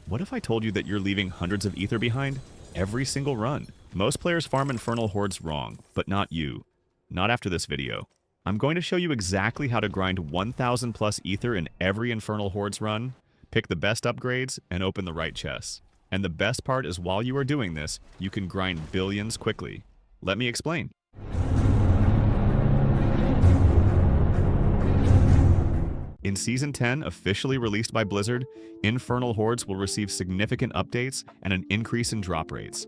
What if I told you that you're leaving hundreds of Aether behind every single run? Most players farm Infernal Hordes wrong, but not you. Not after this video. I'm going to show you exactly how to grind 1,000 plus Aether in every Infernal Hordes run, pick the best upgrades, and open the right chests. And the best part is while you are doing this, you can grind billions quickly. Let me explain. In Season 10, officially released by Blizzard, Infernal Hordes will receive significant updates and an increase in drop rates.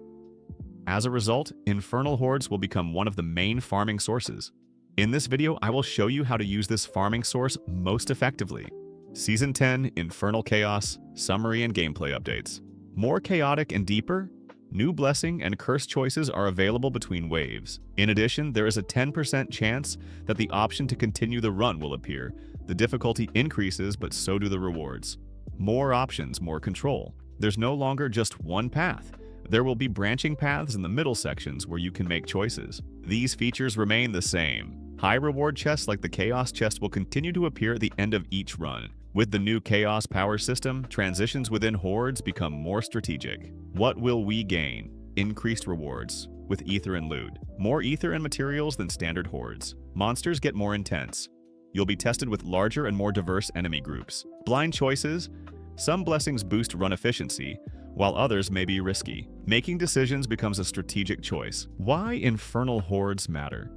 As a result, Infernal Hordes will become one of the main farming sources. In this video, I will show you how to use this farming source most effectively. Season 10 Infernal Chaos, Summary and Gameplay Updates. More chaotic and deeper, new blessing and curse choices are available between waves. In addition, there is a 10% chance that the option to continue the run will appear. The difficulty increases, but so do the rewards. More options, more control. There's no longer just one path. There will be branching paths in the middle sections where you can make choices. These features remain the same. High reward chests like the Chaos chest will continue to appear at the end of each run. With the new Chaos power system, transitions within Hordes become more strategic. What will we gain? Increased rewards with Aether and loot. More Aether and materials than standard Hordes. Monsters get more intense. You'll be tested with larger and more diverse enemy groups. Blind choices. Some blessings boost run efficiency, while others may be risky. Making decisions becomes a strategic choice. Why Infernal Hordes matter?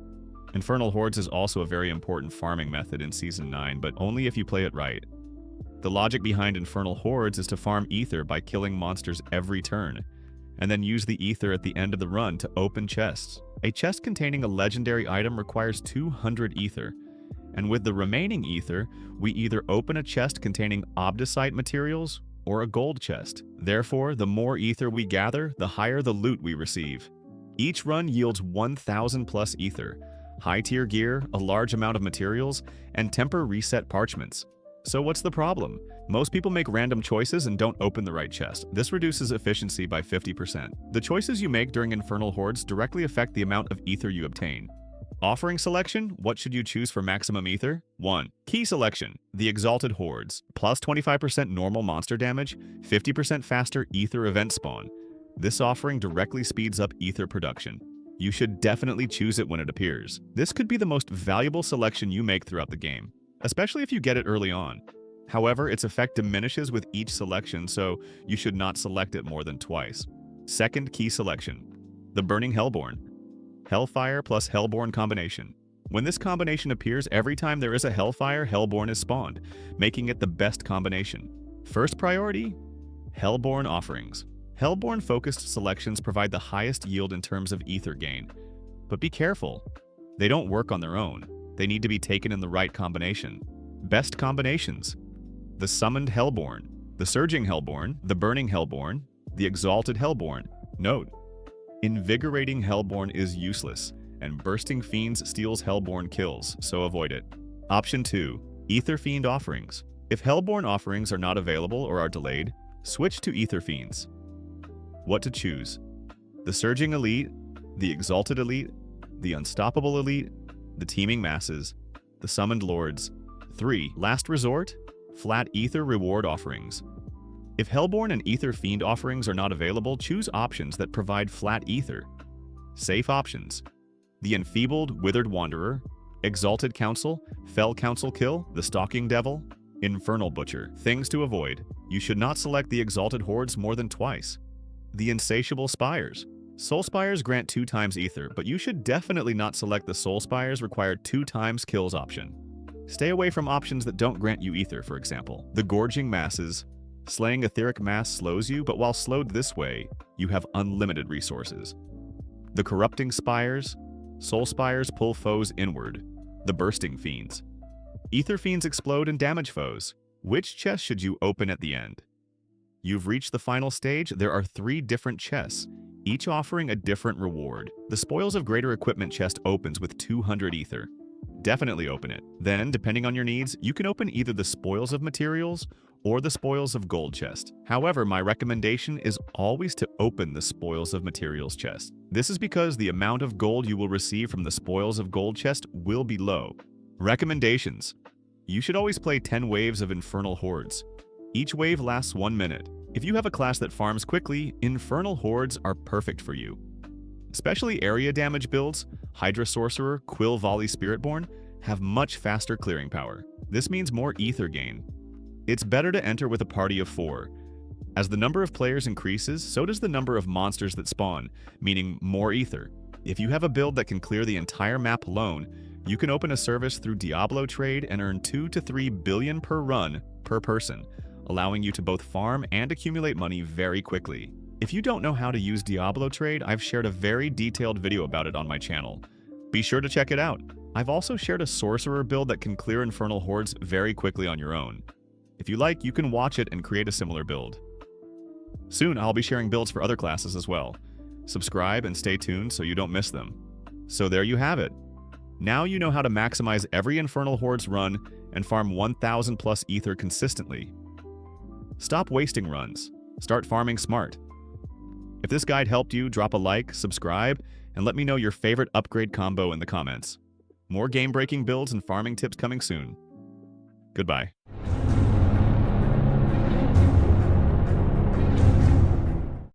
Infernal Hordes is also a very important farming method in Season 9, but only if you play it right. The logic behind Infernal Hordes is to farm Aether by killing monsters every turn, and then use the Aether at the end of the run to open chests. A chest containing a legendary item requires 200 Aether, and with the remaining Aether, we either open a chest containing Obdicite materials or a gold chest. Therefore, the more Aether we gather, the higher the loot we receive. Each run yields 1,000 plus Aether, high-tier gear, a large amount of materials, and temper reset parchments. So what's the problem? Most people make random choices and don't open the right chest. This reduces efficiency by 50%. The choices you make during Infernal Hordes directly affect the amount of Aether you obtain. Offering selection, what should you choose for maximum Aether? 1. Key selection, the Exalted Hordes. Plus 25% normal monster damage, 50% faster Aether event spawn. This offering directly speeds up Aether production. You should definitely choose it when it appears. This could be the most valuable selection you make throughout the game, especially if you get it early on. However, its effect diminishes with each selection, so you should not select it more than twice. Second key selection, the Burning Hellborn. Hellfire plus Hellborn combination. When this combination appears, every time there is a Hellfire, Hellborn is spawned, making it the best combination. First priority, Hellborn offerings. Hellborn-focused selections provide the highest yield in terms of Aether gain. But be careful. They don't work on their own. They need to be taken in the right combination. Best combinations. The Summoned Hellborn, the Surging Hellborn, the Burning Hellborn, the Exalted Hellborn. Note: Invigorating Hellborn is useless, and Bursting Fiends steals Hellborn kills, so avoid it. Option 2. Aether Fiend offerings. If Hellborn offerings are not available or are delayed, switch to Aether Fiends. What to choose? The Surging Elite, the Exalted Elite, the Unstoppable Elite, the Teeming Masses, the Summoned Lords. 3. Last resort, Flat Aether reward offerings. If Hellborn and Aether Fiend offerings are not available, choose options that provide flat Aether. Safe options: the Enfeebled Withered Wanderer, Exalted Council, Fell Council Kill, the Stalking Devil, Infernal Butcher. Things to avoid: you should not select the Exalted Hordes more than twice. The Insatiable Spires. Soul Spires grant 2 times Aether, but you should definitely not select the Soul Spires required 2 times kills option. Stay away from options that don't grant you Aether, for example. The Gorging Masses. Slaying Etheric Mass slows you, but while slowed this way, you have unlimited resources. The Corrupting Spires. Soul Spires pull foes inward. The Bursting Fiends. Aether Fiends explode and damage foes. Which chest should you open at the end? You've reached the final stage. There are 3 different chests, each offering a different reward. The Spoils of Greater Equipment chest opens with 200 Aether. Definitely open it. Then, depending on your needs, you can open either the Spoils of Materials or the Spoils of Gold chest. However, my recommendation is always to open the Spoils of Materials chest. This is because the amount of gold you will receive from the Spoils of Gold chest will be low. Recommendations: you should always play 10 waves of Infernal Hordes. Each wave lasts 1 minute. If you have a class that farms quickly, Infernal Hordes are perfect for you. Especially area damage builds, Hydra Sorcerer, Quill Volley Spiritborn have much faster clearing power. This means more Aether gain. It's better to enter with a party of 4. As the number of players increases, so does the number of monsters that spawn, meaning more Aether. If you have a build that can clear the entire map alone, you can open a service through Diablo trade and earn 2 to 3 billion per run per person, allowing you to both farm and accumulate money very quickly. If you don't know how to use Diablo trade, I've shared a very detailed video about it on my channel. Be sure to check it out. I've also shared a sorcerer build that can clear Infernal Hordes very quickly on your own. If you like, you can watch it and create a similar build. Soon, I'll be sharing builds for other classes as well. Subscribe and stay tuned so you don't miss them. So there you have it. Now you know how to maximize every Infernal Hordes run and farm 1,000 plus Aether consistently. Stop wasting runs. Start farming smart. If this guide helped you, drop a like, subscribe, and let me know your favorite upgrade combo in the comments. More game-breaking builds and farming tips coming soon. Goodbye.